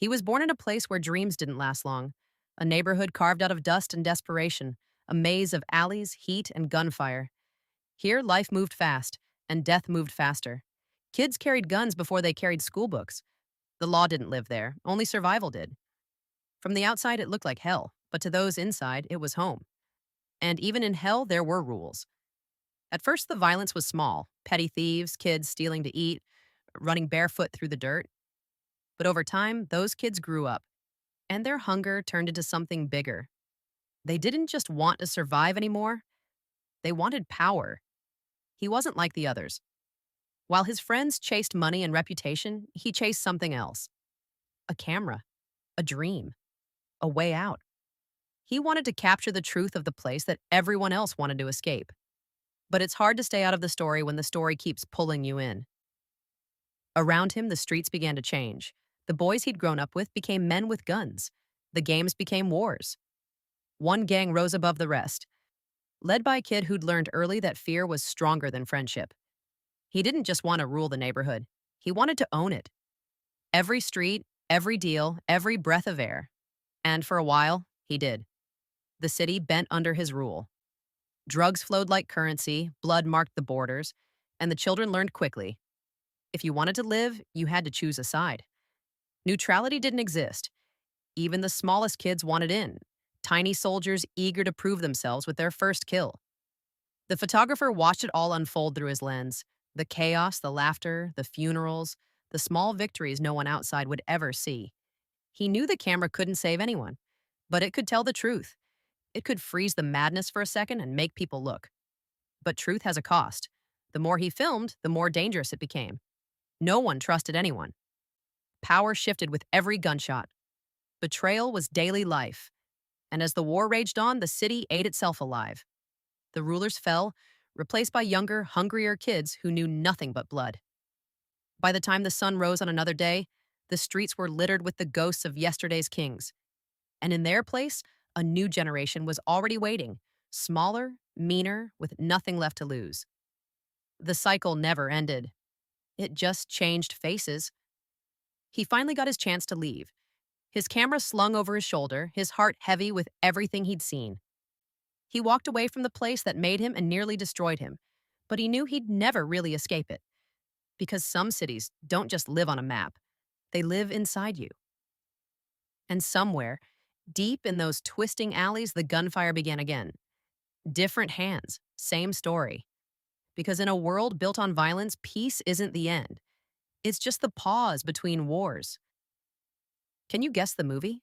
He was born in a place where dreams didn't last long, a neighborhood carved out of dust and desperation, a maze of alleys, heat, and gunfire. Here, life moved fast, and death moved faster. Kids carried guns before they carried school books. The law didn't live there, only survival did. From the outside, it looked like hell, but to those inside, it was home. And even in hell, there were rules. At first, the violence was small petty thieves, kids stealing to eat, running barefoot through the dirt. But over time, those kids grew up, and their hunger turned into something bigger. They didn't just want to survive anymore, they wanted power. He wasn't like the others. While his friends chased money and reputation, he chased something else: a camera, a dream, a way out. He wanted to capture the truth of the place that everyone else wanted to escape. But it's hard to stay out of the story when the story keeps pulling you in. Around him, the streets began to change. The boys he'd grown up with became men with guns. The games became wars. One gang rose above the rest, led by a kid who'd learned early that fear was stronger than friendship. He didn't just want to rule the neighborhood, he wanted to own it. Every street, every deal, every breath of air. And for a while, he did. The city bent under his rule. Drugs flowed like currency, blood marked the borders, and the children learned quickly. If you wanted to live, you had to choose a side. Neutrality didn't exist. Even the smallest kids wanted in, tiny soldiers eager to prove themselves with their first kill. The photographer watched it all unfold through his lens: the chaos, the laughter, the funerals, the small victories no one outside would ever see. He knew the camera couldn't save anyone, but it could tell the truth. It could freeze the madness for a second and make people look. But truth has a cost. The more he filmed, the more dangerous it became. No one trusted anyone. Power shifted with every gunshot. Betrayal was daily life. And as the war raged on, the city ate itself alive. The rulers fell, replaced by younger, hungrier kids who knew nothing but blood. By the time the sun rose on another day, the streets were littered with the ghosts of yesterday's kings. And in their place, a new generation was already waiting, smaller, meaner, with nothing left to lose. The cycle never ended. It just changed faces. He finally got his chance to leave, his camera slung over his shoulder, his heart heavy with everything he'd seen. He walked away from the place that made him and nearly destroyed him, but he knew he'd never really escape it. Because some cities don't just live on a map, they live inside you. And somewhere, deep in those twisting alleys, the gunfire began again. Different hands, same story. Because in a world built on violence, peace isn't the end. It's just the pause between wars. Can you guess the movie?